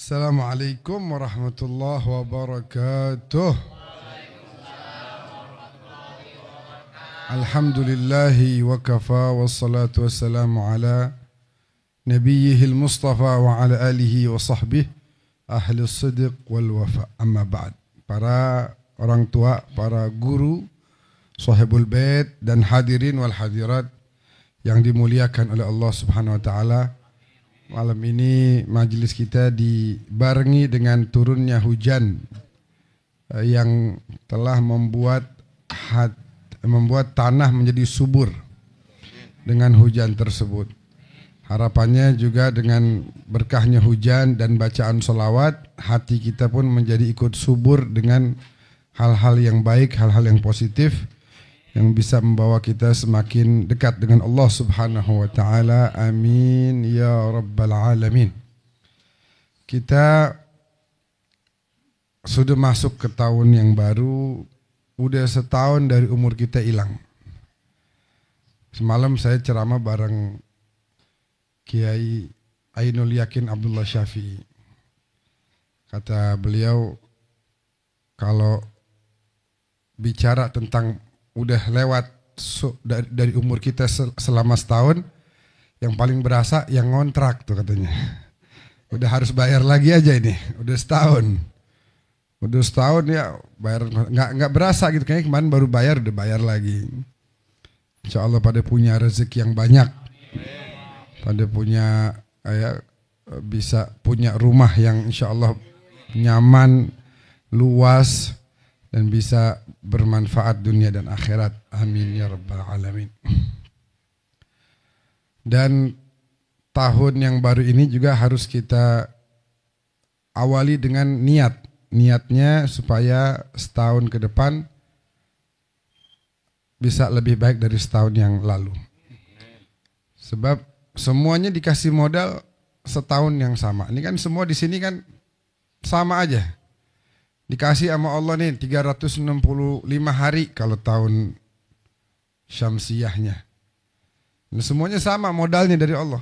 Assalamualaikum warahmatullahi wabarakatuh. Alhamdulillahi wa kafa wassalatu wassalamu ala nabiyyihil mustafa wa ala alihi wa sahbihi ahli sidq wal wafa. Amma ba'd. Para orang tua, para guru, sahibul bait dan hadirin wal hadirat yang dimuliakan oleh Allah Subhanahu wa taala. Malam ini majelis kita dibarengi dengan turunnya hujan yang telah membuat tanah menjadi subur dengan hujan tersebut. Harapannya juga dengan berkahnya hujan dan bacaan sholawat, hati kita pun menjadi ikut subur dengan hal-hal yang baik, hal-hal yang positif yang bisa membawa kita semakin dekat dengan Allah Subhanahu wa taala. Amin ya rabbal alamin. Kita sudah masuk ke tahun yang baru, udah setahun dari umur kita hilang. Semalam saya ceramah bareng Kiai Ainul Yakin Abdullah Syafi'i. Kata beliau, kalau bicara tentang udah lewat dari umur kita selama setahun, yang paling berasa yang ngontrak tuh katanya. Udah harus bayar lagi aja ini, udah setahun ya bayar, nggak berasa gitu, kayaknya kemarin baru bayar udah bayar lagi. Insya Allah pada punya rezeki yang banyak, pada punya bisa punya rumah yang insya Allah nyaman, luas, dan bisa bermanfaat dunia dan akhirat. Amin ya rabbal alamin. Dan tahun yang baru ini juga harus kita awali dengan niat. Niatnya supaya setahun ke depan bisa lebih baik dari setahun yang lalu. Sebab semuanya dikasih modal setahun yang sama. Ini kan semua di sini kan sama aja. Dikasih sama Allah nih 365 hari kalau tahun syamsiyahnya. Nah, semuanya sama modalnya dari Allah.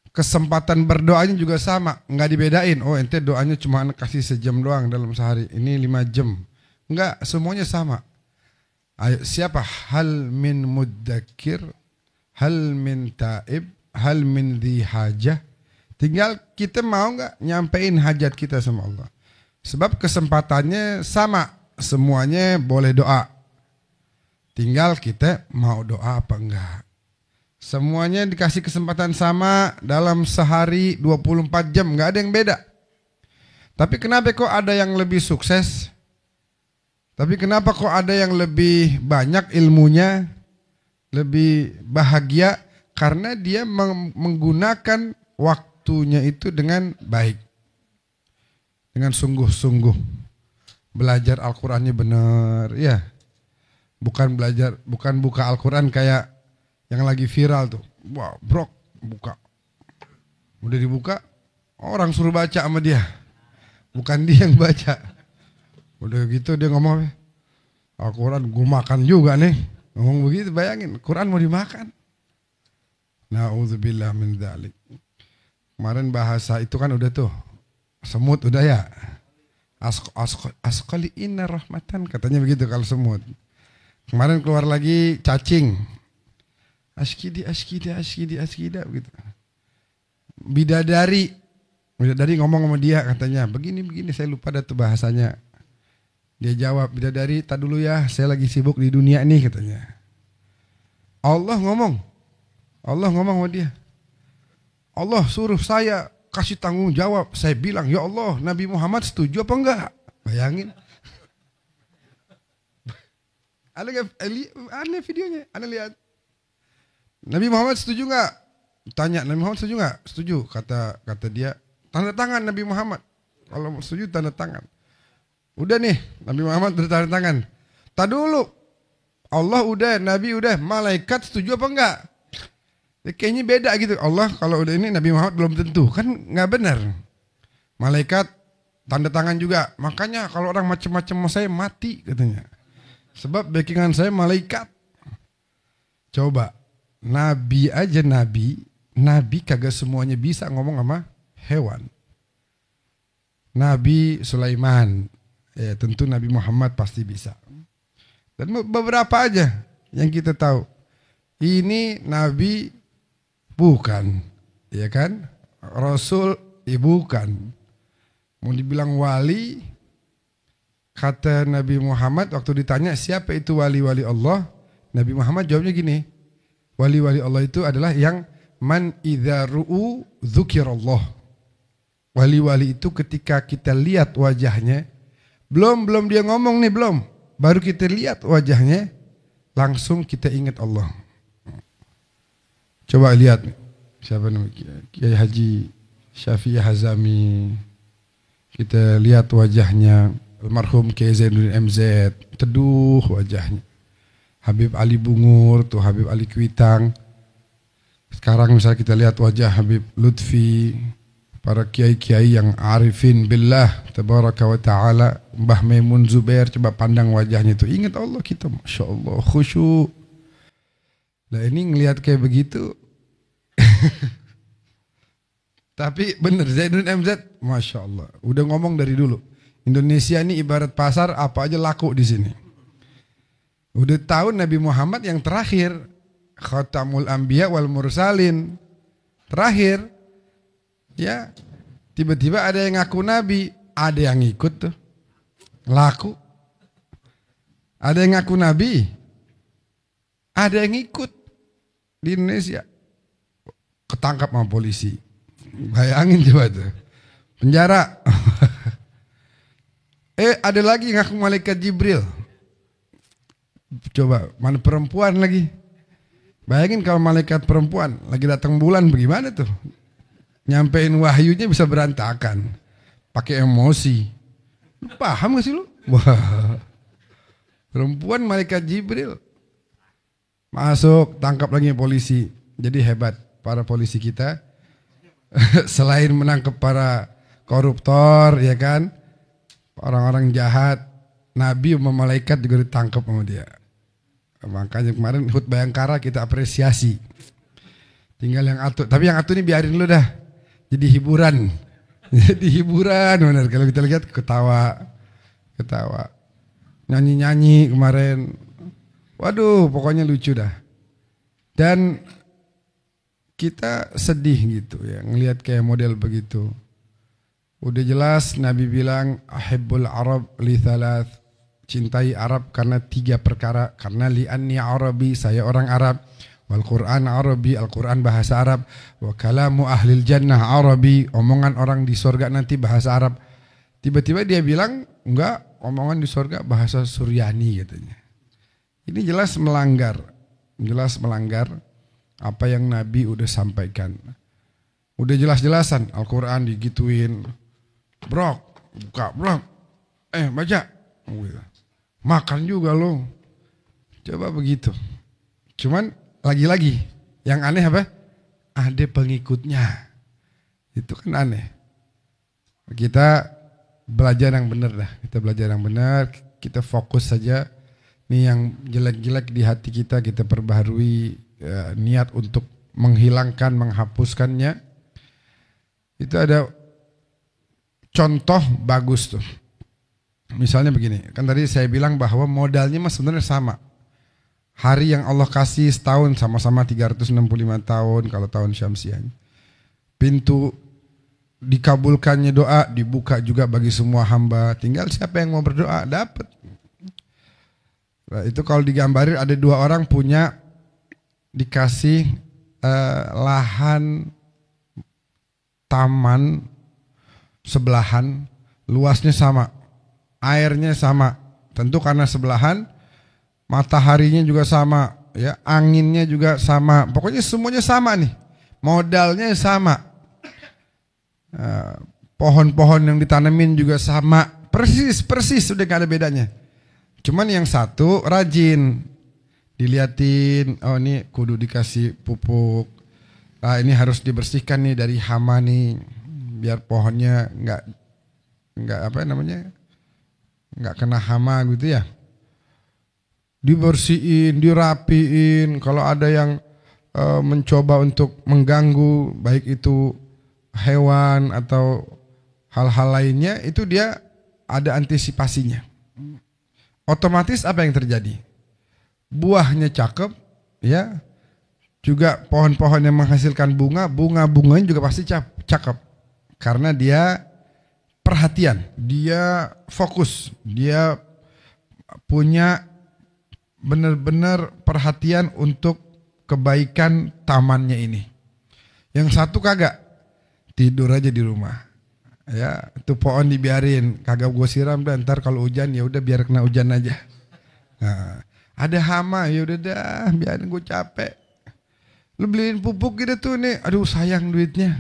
Kesempatan berdoanya juga sama, nggak dibedain. Oh ente doanya cuma kasih sejam doang dalam sehari, ini 5 jam. Enggak, semuanya sama. Ayo, siapa? Hal min muddakir, hal min taib, hal min dhi hajah. Tinggal kita mau nggak nyampein hajat kita sama Allah. Sebab kesempatannya sama, semuanya boleh doa. Tinggal kita mau doa apa enggak. Semuanya dikasih kesempatan sama dalam sehari 24 jam, nggak ada yang beda. Tapi kenapa kok ada yang lebih sukses? Tapi kenapa kok ada yang lebih banyak ilmunya, lebih bahagia? Karena dia menggunakan waktunya itu dengan baik, dengan sungguh-sungguh. Belajar Al-Qurannya benar, ya. Bukan buka Al-Quran kayak yang lagi viral tuh. Wah, brok, buka. Udah dibuka, orang suruh baca sama dia. Bukan dia yang baca. Udah gitu dia ngomong, Al-Quran gue makan juga nih. Ngomong begitu, bayangin, Quran mau dimakan. Na'udzubillah min dzalik. Kemarin bahasa itu kan udah tuh, semut udah ya. Asqali inna rahmatan, katanya begitu kalau semut. Kemarin keluar lagi cacing. Ashkida begitu. Bidadari ngomong sama dia katanya, begini saya lupa dah tuh bahasanya. Dia jawab, bidadari tak dulu ya, saya lagi sibuk di dunia nih katanya. Allah ngomong sama dia. Allah suruh saya kasih tanggung jawab. Saya bilang, ya Allah, Nabi Muhammad setuju apa enggak? Bayangin. Aneh videonya, aneh lihat. Nabi Muhammad setuju enggak? Tanya, Nabi Muhammad setuju enggak? Setuju, kata dia. Tanda tangan Nabi Muhammad. Kalau setuju tanda tangan. Udah nih, Nabi Muhammad bertanda tangan. Tak dulu. Allah udah, Nabi udah, malaikat setuju apa enggak? Kayaknya beda gitu. Allah kalau udah ini, Nabi Muhammad belum tentu. Kan nggak benar. Malaikat tanda tangan juga. Makanya kalau orang macam-macam sama saya mati katanya. Sebab backingan saya malaikat. Coba. Nabi aja Nabi kagak semuanya bisa ngomong sama hewan. Nabi Sulaiman, ya tentu Nabi Muhammad pasti bisa. Dan beberapa aja yang kita tahu. Ini Nabi bukan, ya kan? Rasul, bukan. Mau dibilang wali, kata Nabi Muhammad waktu ditanya siapa itu wali-wali Allah, Nabi Muhammad jawabnya gini, wali-wali Allah itu adalah yang man idza ru'u dzukirallah. Wali-wali itu ketika kita lihat wajahnya, belum dia ngomong nih, belum, baru kita lihat wajahnya, langsung kita ingat Allah. Coba lihat siapa namanya, Kiai Haji Syafi'i Hazami. Kita lihat wajahnya, almarhum Kiai Zainuddin MZ, teduh wajahnya. Habib Ali Bungur, tuh Habib Ali Kuitang. Sekarang misalnya kita lihat wajah Habib Lutfi, para kiai-kiai yang arifin billah tabaraka wa ta'ala, Mbah Maimun Zubair, coba pandang wajahnya itu, ingat Allah kita, Masya Allah, khusyuk. Nah ini ngelihat kayak begitu. Tapi bener, Zainuddin MZ, Masya Allah, udah ngomong dari dulu. Indonesia ini ibarat pasar, apa aja laku di sini. Udah tahu Nabi Muhammad yang terakhir, Khatamul Anbiya wal Mursalin, terakhir. Ya, tiba-tiba ada yang ngaku Nabi, ada yang ikut tuh, laku. Ada yang ngaku Nabi, ada yang ikut di Indonesia, ketangkap sama polisi. Bayangin coba tuh, penjara. Ada lagi ngaku malaikat Jibril. Coba, mana perempuan lagi. Bayangin kalau malaikat perempuan lagi datang bulan, bagaimana tuh? Nyampein wahyunya bisa berantakan. Pakai emosi. Lu paham gak sih lu? Wah. Perempuan malaikat Jibril. Masuk, tangkap lagi polisi. Jadi hebat para polisi kita. Selain menangkap para koruptor, ya kan, orang-orang jahat, Nabi sama malaikat juga ditangkap sama dia. Makanya kemarin HUT Bayangkara kita apresiasi. Tinggal yang atu, tapi yang atu ini biarin lu dah. Jadi hiburan. Jadi hiburan benar. Kalau kita lihat ketawa. Nyanyi-nyanyi kemarin. Waduh, pokoknya lucu dah. Dan kita sedih gitu ya, ngelihat kayak model begitu. Udah jelas Nabi bilang ahibbul Arab li thalath, cintai Arab karena 3 perkara. Karena li anni Arabi, saya orang Arab. Wal Quran Arabi, Al-Quran bahasa Arab. Wa kalamu ahlil jannah Arabi, omongan orang di surga nanti bahasa Arab. Tiba-tiba dia bilang enggak, omongan di surga bahasa Suryani katanya. Ini jelas melanggar apa yang Nabi udah sampaikan. Udah jelas-jelasan Al-Quran digituin. Brok, buka brok. Baca. Makan juga lo. Coba begitu. Cuman lagi-lagi yang aneh apa? Ada pengikutnya. Itu kan aneh. Kita belajar yang benar dah. Kita belajar yang benar. Kita fokus saja. Nih yang jelek-jelek di hati kita perbaharui. Niat untuk menghilangkan, menghapuskannya. Itu ada contoh bagus tuh. Misalnya begini, kan tadi saya bilang bahwa modalnya mas sebenarnya sama. Hari yang Allah kasih setahun sama-sama 365 tahun kalau tahun Syamsiah. Pintu dikabulkannya doa dibuka juga bagi semua hamba. Tinggal siapa yang mau berdoa dapat. Nah, itu kalau digambarin ada 2 orang punya dikasih lahan taman sebelahan, luasnya sama, airnya sama, tentu karena sebelahan, mataharinya juga sama, ya anginnya juga sama, pokoknya semuanya sama nih, modalnya sama, pohon-pohon yang ditanamin juga sama, persis sudah gak ada bedanya. Cuman yang satu rajin, diliatin, oh ini kudu dikasih pupuk, ini harus dibersihkan nih dari hama nih, biar pohonnya nggak apa namanya, nggak kena hama gitu ya. Dibersihin, dirapiin. Kalau ada yang mencoba untuk mengganggu, baik itu hewan atau hal-hal lainnya itu dia ada antisipasinya. Otomatis apa yang terjadi? Buahnya cakep, ya. Juga pohon-pohon yang menghasilkan bunga-bunganya juga pasti cakep. Karena dia perhatian, dia fokus, dia punya benar-benar perhatian untuk kebaikan tamannya ini. Yang satu kagak, tidur aja di rumah. Ya, itu pohon dibiarin, kagak gue siram dan ntar kalau hujan ya udah biar kena hujan aja. Nah, ada hama ya udah dah, biarin gue capek. Lu beliin pupuk gitu tuh nih, aduh sayang duitnya.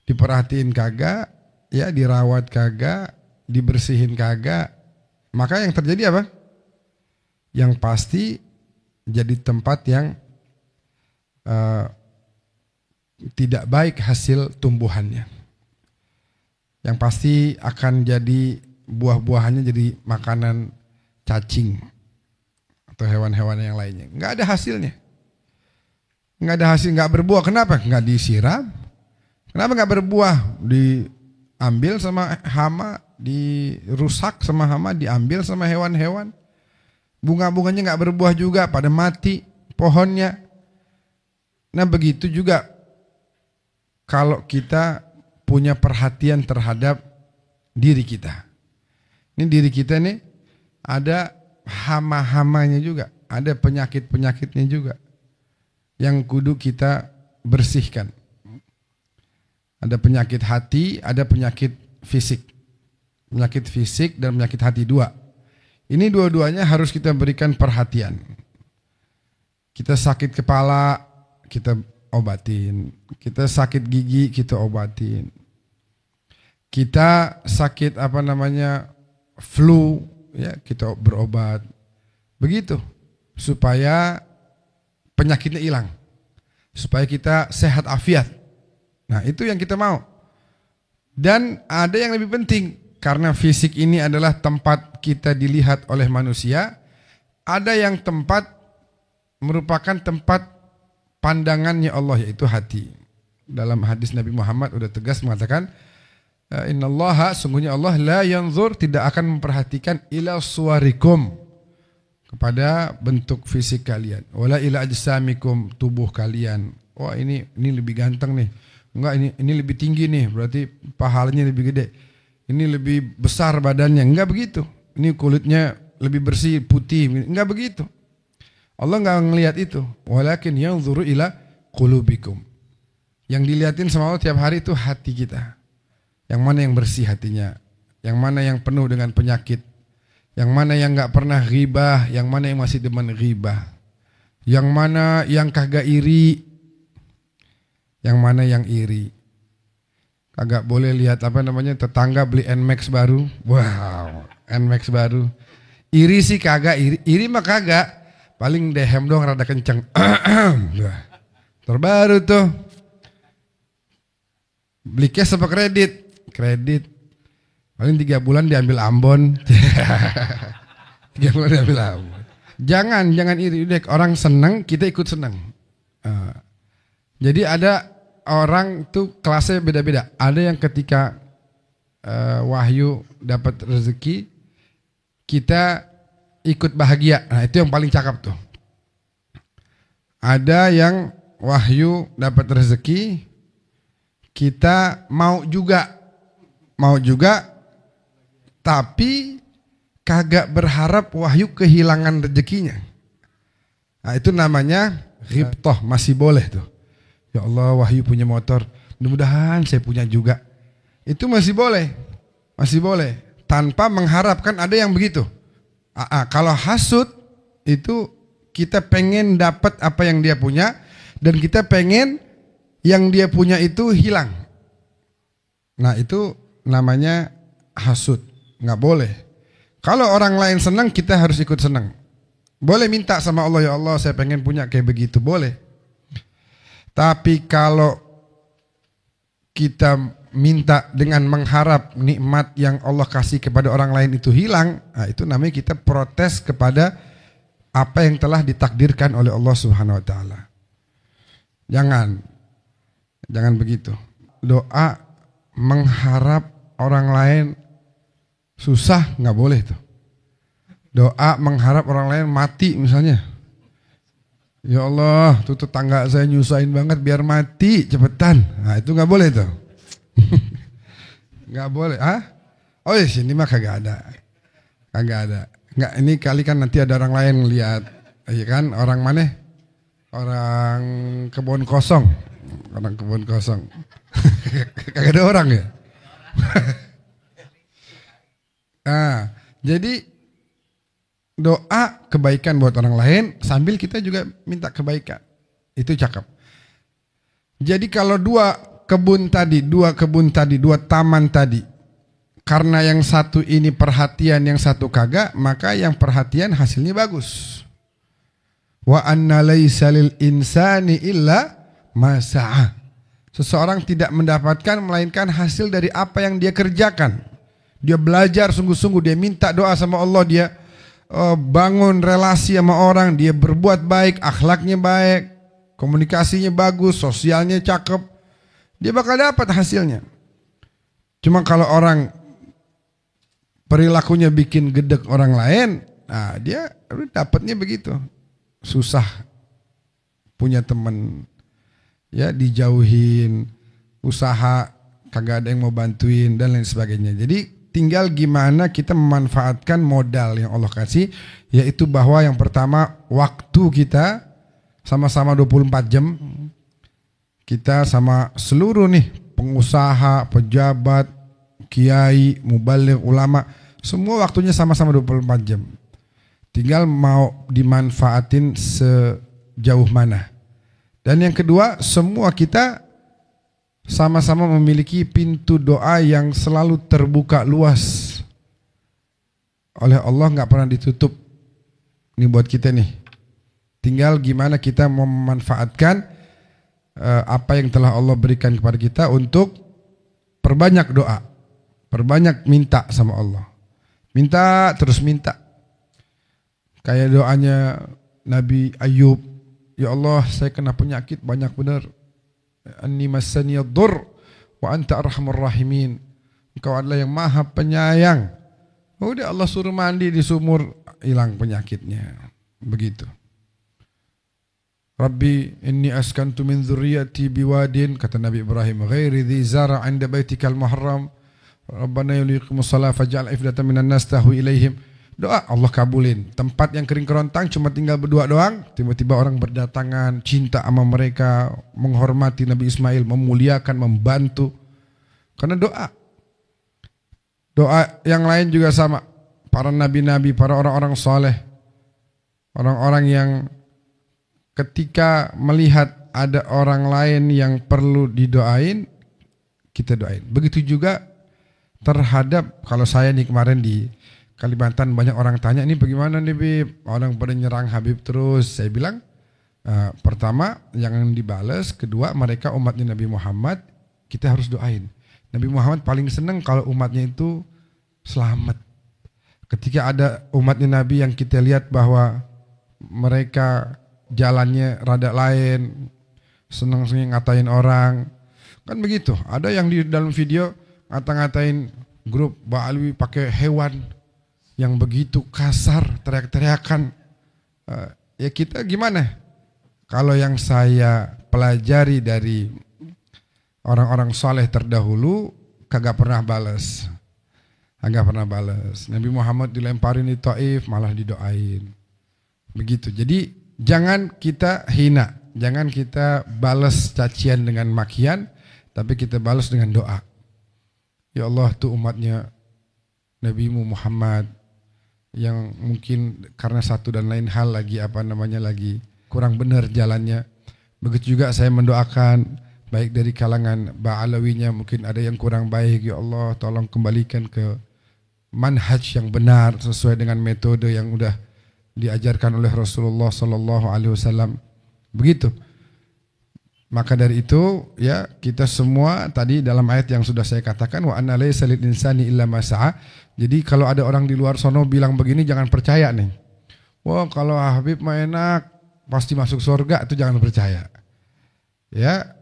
Diperhatiin kagak, ya dirawat kagak, dibersihin kagak. Maka yang terjadi apa? Yang pasti jadi tempat yang tidak baik hasil tumbuhannya. Yang pasti akan jadi buah-buahannya jadi makanan cacing atau hewan-hewan yang lainnya. Nggak ada hasilnya. Nggak ada hasil, nggak berbuah. Kenapa? Nggak disiram. Kenapa nggak berbuah? Diambil sama hama, dirusak sama hama, diambil sama hewan-hewan. Bunga-bunganya nggak berbuah juga, pada mati pohonnya. Nah begitu juga kalau kita punya perhatian terhadap diri kita. Ini diri kita nih ada hama-hamanya juga, ada penyakit-penyakitnya juga yang kudu kita bersihkan. Ada penyakit hati, ada penyakit fisik. Penyakit fisik dan penyakit hati dua. Ini dua-duanya harus kita berikan perhatian. Kita sakit kepala, kita obatin. Kita sakit gigi, kita obatin. Kita sakit flu, ya kita berobat. Begitu supaya penyakitnya hilang, supaya kita sehat afiat. Nah itu yang kita mau. Dan ada yang lebih penting, karena fisik ini adalah tempat kita dilihat oleh manusia. Ada yang tempat merupakan tempat pandangannya Allah, yaitu hati. Dalam hadis Nabi Muhammad udah tegas mengatakan, innallaha, sungguhnya Allah la yanzur, tidak akan memperhatikan ila suwarikum, kepada bentuk fisik kalian, wala ila ajsamikum, tubuh kalian. Wah ini lebih ganteng nih. Enggak, ini lebih tinggi nih, berarti pahalanya lebih gede. Ini lebih besar badannya. Enggak begitu. Ini kulitnya lebih bersih, putih. Enggak begitu. Allah enggak ngelihat itu. Walakin yanzuru ila qulubikum. Yang dilihatin sama Allah tiap hari itu hati kita. Yang mana yang bersih hatinya, yang mana yang penuh dengan penyakit, yang mana yang enggak pernah ghibah, yang mana yang masih demen ghibah, yang mana yang kagak iri, yang mana yang iri. Kagak boleh lihat tetangga beli NMAX baru. Wow, NMAX baru. Iri sih kagak, iri mah kagak. Paling dehem doang rada kenceng. Terbaru tuh. Beli cash apa kredit? Kredit. Paling 3 bulan diambil Ambon. 3 bulan diambil Ambon. Jangan iri. Orang senang, kita ikut senang. Jadi ada orang tuh kelasnya beda-beda. Ada yang ketika Wahyu dapat rezeki, kita ikut bahagia. Nah itu yang paling cakep tuh. Ada yang Wahyu dapat rezeki, kita mau juga, tapi kagak berharap Wahyu kehilangan rezekinya. Nah itu namanya ghibtah, masih boleh tuh. Ya Allah, Wahyu punya motor, mudah-mudahan saya punya juga. Itu masih boleh, tanpa mengharapkan ada yang begitu. Kalau hasud itu kita pengen dapat apa yang dia punya, dan kita pengen yang dia punya itu hilang. Nah itu namanya hasud, nggak boleh. Kalau orang lain senang, kita harus ikut senang. Boleh minta sama Allah, ya Allah saya pengen punya kayak begitu, boleh. Tapi kalau kita minta dengan mengharap nikmat yang Allah kasih kepada orang lain itu hilang, nah itu namanya kita protes kepada apa yang telah ditakdirkan oleh Allah Subhanahu wa taala. Jangan begitu. doa mengharap orang lain susah nggak boleh tuh. Doa mengharap orang lain mati misalnya. Ya Allah, tuh tetangga saya nyusahin banget biar mati cepetan. Nah itu nggak boleh tuh. Nggak boleh. Oh ya sini mah kagak ada. Kagak ada. Nggak, ini kali kan nanti ada orang lain lihat. Iya kan, orang mana? Orang kebun kosong. Orang kebun kosong. Kagak ada orang ya? Nah, jadi doa kebaikan buat orang lain sambil kita juga minta kebaikan. Itu cakep. Jadi kalau dua kebun tadi, dua taman tadi, karena yang satu ini perhatian, yang satu kagak, maka yang perhatian hasilnya bagus. Wa anna laisa lil insani illa ma sa'a. Seseorang tidak mendapatkan melainkan hasil dari apa yang dia kerjakan. Dia belajar sungguh-sungguh, dia minta doa sama Allah, dia bangun relasi sama orang, dia berbuat baik, akhlaknya baik, komunikasinya bagus, sosialnya cakep, dia bakal dapat hasilnya. Cuma kalau orang perilakunya bikin gedek orang lain, nah dia dapatnya begitu. Susah punya teman, ya dijauhin, usaha kagak ada yang mau bantuin dan lain sebagainya. Jadi tinggal gimana kita memanfaatkan modal yang Allah kasih, yaitu bahwa yang pertama waktu kita sama-sama 24 jam. Kita sama seluruh nih pengusaha, pejabat, kiai, mubaligh, ulama, semua waktunya sama-sama 24 jam. Tinggal mau dimanfaatin sejauh mana. Dan yang kedua, semua kita sama-sama memiliki pintu doa yang selalu terbuka luas oleh Allah, nggak pernah ditutup. Ini buat kita nih. Tinggal gimana kita memanfaatkan apa yang telah Allah berikan kepada kita untuk perbanyak doa, perbanyak minta sama Allah. Minta terus minta. Kayak doanya Nabi Ayub, ya Allah saya kena penyakit banyak benar. Anni massani ad-dur wa anta arhamur rahimin. Engkau adalah yang maha penyayang. Udah Allah suruh mandi di sumur, hilang penyakitnya. Begitu. Rabbi inni askantu min dzurriyyati biwadin, kata Nabi Ibrahim, ghairi dzi zara' 'inda baitikal muharram. Rabbana yuqimus shalah faj'al afdatan minan nas tahwi ilaihim. Doa Allah kabulin. Tempat yang kering kerontang cuma tinggal berdua doang, tiba-tiba orang berdatangan, cinta sama mereka, menghormati Nabi Ismail, memuliakan, membantu. Karena doa. Doa yang lain juga sama. Para nabi-nabi, para orang-orang soleh, orang-orang yang ketika melihat ada orang lain yang perlu didoain, kita doain. Begitu juga terhadap, kalau saya nih kemarin di Kalimantan banyak orang tanya, ini bagaimana nih Bib? Orang pada nyerang Habib terus. Saya bilang, pertama jangan dibales, kedua mereka umatnya Nabi Muhammad, kita harus doain. Nabi Muhammad paling senang kalau umatnya itu selamat. Ketika ada umatnya Nabi yang kita lihat bahwa mereka jalannya rada lain, senang-senang ngatain orang, kan begitu. Ada yang di dalam video ngata-ngatain grup Ba'alwi pakai hewan yang begitu kasar, teriak-teriakan. Ya kita gimana? Kalau yang saya pelajari dari orang-orang soleh terdahulu, kagak pernah balas. Kagak pernah balas. Nabi Muhammad dilemparin di Taif, malah didoain. Begitu. Jadi jangan kita hina, jangan kita balas cacian dengan makian, tapi kita balas dengan doa. Ya Allah, tuh umatnya Nabimu Muhammad yang mungkin karena satu dan lain hal lagi lagi kurang benar jalannya. Begitu juga saya mendoakan baik dari kalangan Ba'alawinya, mungkin ada yang kurang baik. Ya Allah, tolong kembalikan ke manhaj yang benar sesuai dengan metode yang udah diajarkan oleh Rasulullah sallallahu alaihi wasallam. Begitu. Maka dari itu ya kita semua tadi dalam ayat yang sudah saya katakan, wa anna laysa lil insani illa ma sa'a. Jadi kalau ada orang di luar sono bilang begini, jangan percaya nih. Wah, kalau Habib mah enak pasti masuk surga, itu jangan percaya. Ya,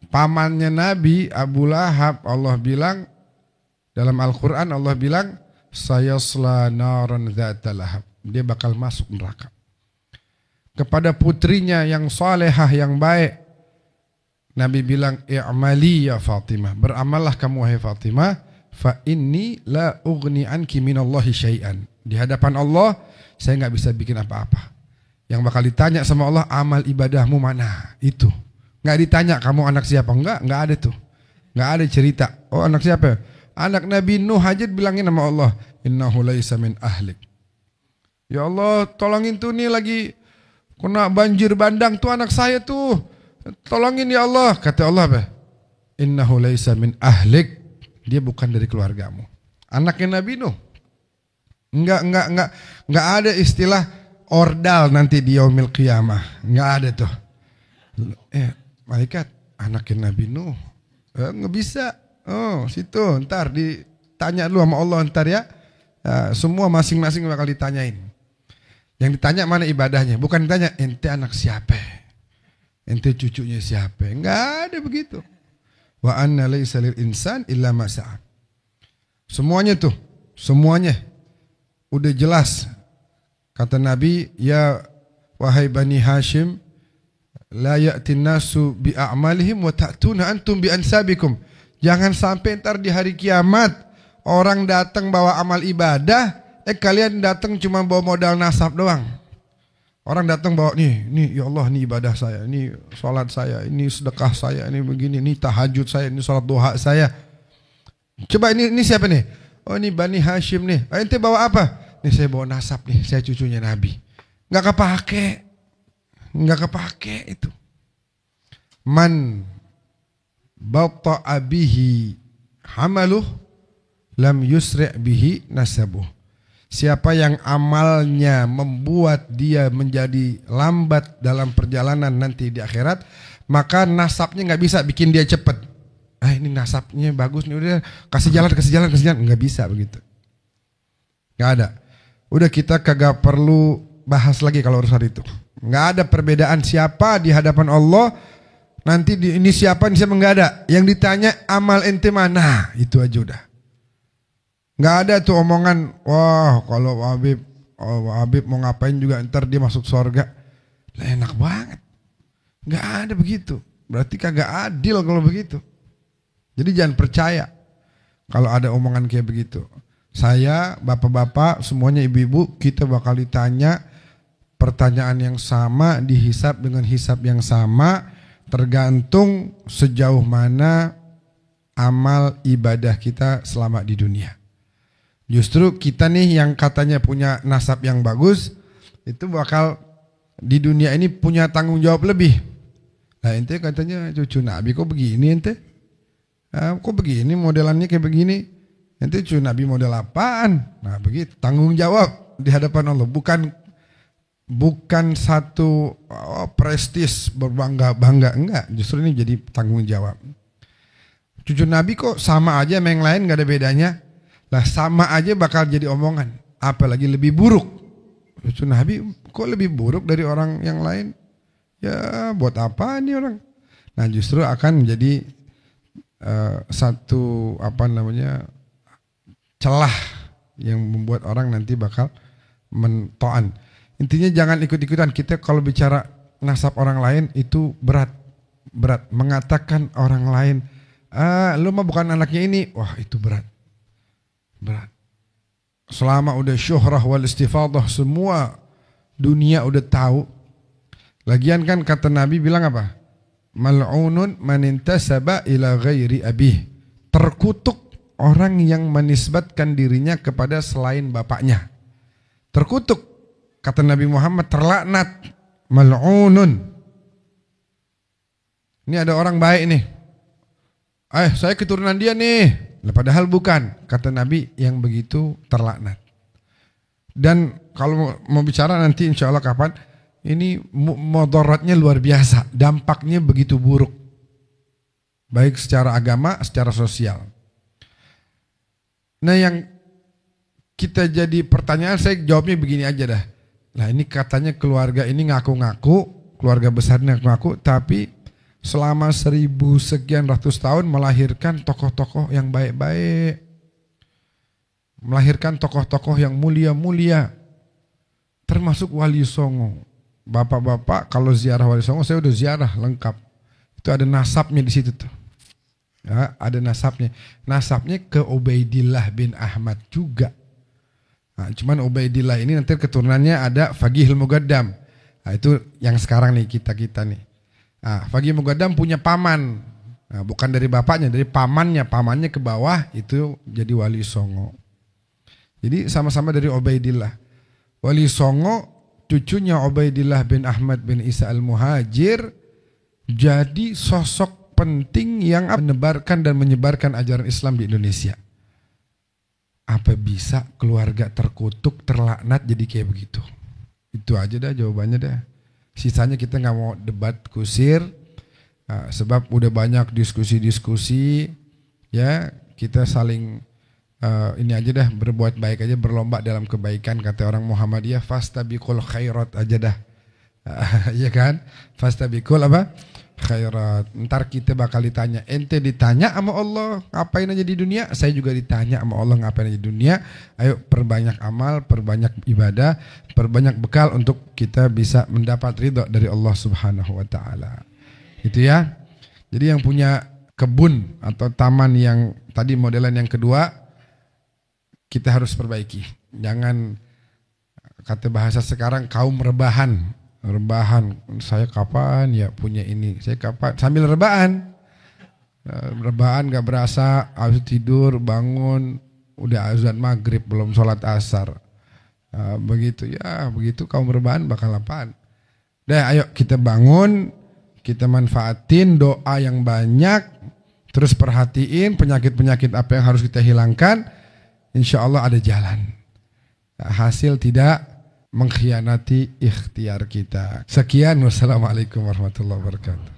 pamannya Nabi Abu Lahab, Allah bilang dalam Al-Quran, Allah bilang sayasla naran dzata lahab, dia bakal masuk neraka. Kepada putrinya yang salehah, yang baik, Nabi bilang i'mali ya Fatimah, beramallah kamu wahai Fatimah, fa inni la ughni anki minallahi syai'an. Di hadapan Allah saya nggak bisa bikin apa-apa. Yang bakal ditanya sama Allah, amal ibadahmu mana? Itu. Nggak ditanya kamu anak siapa, nggak ada tuh. Nggak ada cerita. Oh anak siapa? Anak Nabi Nuh aja bilangin sama Allah, innahu laisa min ahlik. Ya Allah, tolongin tuh nih lagi kena banjir bandang tuh anak saya tuh. Tolongin ya Allah. Kata Allah apa? Innahu laisa min ahlik. Dia bukan dari keluargamu. Anaknya Nabi Nuh. Enggak ada istilah ordal nanti di yaumil qiyamah. Enggak ada tuh. Malaikat, anaknya Nabi Nuh. Enggak bisa. Oh, situ ntar ditanya lu sama Allah ntar ya. Semua masing-masing bakal ditanyain. Yang ditanya mana ibadahnya, bukan ditanya ente anak siapa, ente cucunya siapa. Enggak ada begitu. Wa anna laisa lil insan illa ma sa'a. Semuanya tuh, semuanya udah jelas. Kata Nabi, ya wahai Bani Hashim, la ya'tin nasu bi a'malihim wa ta'tuna antum bi ansabikum. Jangan sampai ntar di hari kiamat orang datang bawa amal ibadah, kalian datang cuma bawa modal nasab doang. Orang datang bawa nih ya Allah, ini ibadah saya, ini sholat saya, ini sedekah saya, ini begini, ini tahajud saya, ini sholat duha saya. Coba ini siapa nih? Oh ini Bani Hashim nih. Ente bawa apa? Nih saya bawa nasab nih, saya cucunya Nabi. Nggak kepake itu. Man batta'a bihi hamaluh lam yusri' bihi nasabuh. Siapa yang amalnya membuat dia menjadi lambat dalam perjalanan nanti di akhirat, maka nasabnya nggak bisa bikin dia cepat. Ini nasabnya bagus nih, udah kasih jalan, nggak bisa begitu. Nggak ada. Udah kita kagak perlu bahas lagi kalau urusan itu. Nggak ada perbedaan siapa di hadapan Allah. Nanti ini siapa nggak ada. Yang ditanya amal ente mana, itu aja udah. Nggak ada tuh omongan, wah kalau Habib mau ngapain juga ntar dia masuk surga. Lah enak banget. Nggak ada begitu. Berarti kagak adil kalau begitu. Jadi jangan percaya kalau ada omongan kayak begitu. Saya, bapak-bapak, semuanya ibu-ibu, kita bakal ditanya pertanyaan yang sama, dihisab dengan hisab yang sama, tergantung sejauh mana amal ibadah kita selama di dunia. Justru kita nih yang katanya punya nasab yang bagus, itu bakal di dunia ini punya tanggung jawab lebih. Nah ente katanya cucu Nabi kok begini ente? Kok begini modelannya kayak begini? Ente cucu Nabi model apaan? Nah begitu, tanggung jawab di hadapan Allah. Bukan satu prestis berbangga-bangga, enggak. Justru ini jadi tanggung jawab. Cucu Nabi kok sama aja sama yang lain, gak ada bedanya. Lah sama aja bakal jadi omongan. Apalagi lebih buruk. Cucu Nabi kok lebih buruk dari orang yang lain? Ya buat apa nih orang? Nah justru akan menjadi satu celah yang membuat orang nanti bakal mentoan. Intinya jangan ikut-ikutan. Kita kalau bicara nasab orang lain itu berat. Mengatakan orang lain, lu mah bukan anaknya ini, wah itu berat. Selama udah syuhrah wal istifadah, semua dunia udah tahu. Lagian kan kata Nabi bilang apa? Mal'unun man intasaba ila ghairi abih. Terkutuk orang yang menisbatkan dirinya kepada selain bapaknya. Terkutuk. Kata Nabi Muhammad, terlaknat. Mal'unun. Ini ada orang baik nih. Saya keturunan dia nih. Padahal bukan. Kata Nabi, yang begitu terlaknat. Dan kalau mau bicara nanti insya Allah kapan, ini mudaratnya luar biasa. Dampaknya begitu buruk. Baik secara agama, secara sosial. Nah yang kita jadi pertanyaan, saya jawabnya begini aja dah. Lah ini katanya keluarga ini ngaku-ngaku, keluarga besarnya ngaku-ngaku, tapi selama 1000 sekian ratus tahun melahirkan tokoh-tokoh yang baik-baik, melahirkan tokoh-tokoh yang mulia-mulia, termasuk Wali Songo. Bapak-bapak kalau ziarah Wali Songo, saya udah ziarah lengkap. Itu ada nasabnya di situ tuh. Ya, ada nasabnya. Nasabnya ke Ubaidillah bin Ahmad juga. Nah, cuman Ubaidillah ini nanti keturunannya ada Faqihul Muqaddam. Nah, itu yang sekarang nih kita nih. Nah, Faqih Muqaddam punya paman. Nah, bukan dari bapaknya, dari pamannya ke bawah itu jadi Wali Songo. Jadi sama-sama dari Ubaidillah. Wali Songo cucunya Ubaidillah bin Ahmad bin Isa al-Muhajir jadi sosok penting yang menebarkan dan menyebarkan ajaran Islam di Indonesia. Apa bisa keluarga terkutuk, terlaknat jadi kayak begitu? Itu aja dah jawabannya dah. Sisanya kita nggak mau debat kusir, sebab udah banyak diskusi-diskusi, ya kita saling ini aja dah, berbuat baik aja, berlomba dalam kebaikan, kata orang Muhammadiyah, fastabiqul khairat aja dah. Iya kan? Fastabiqul apa? Khairat. Ntar kita bakal ditanya, ente ditanya sama Allah ngapain aja di dunia, saya juga ditanya sama Allah ngapain aja di dunia. Ayo perbanyak amal, perbanyak ibadah, perbanyak bekal untuk kita bisa mendapat ridho dari Allah Subhanahu wa taala. Itu ya. Jadi yang punya kebun atau taman yang tadi modelan yang kedua, kita harus perbaiki. Jangan, kata bahasa sekarang, kaum rebahan. Saya kapan ya punya ini, saya kapan, sambil rebahan gak berasa, habis tidur bangun udah azan maghrib belum sholat asar. Begitu kaum rebahan bakal apaan. Ayo kita bangun, kita manfaatin doa yang banyak, terus perhatiin penyakit-penyakit apa yang harus kita hilangkan. Insya Allah ada jalan. Hasil tidak mengkhianati ikhtiar kita. Sekian, wassalamualaikum warahmatullahi wabarakatuh.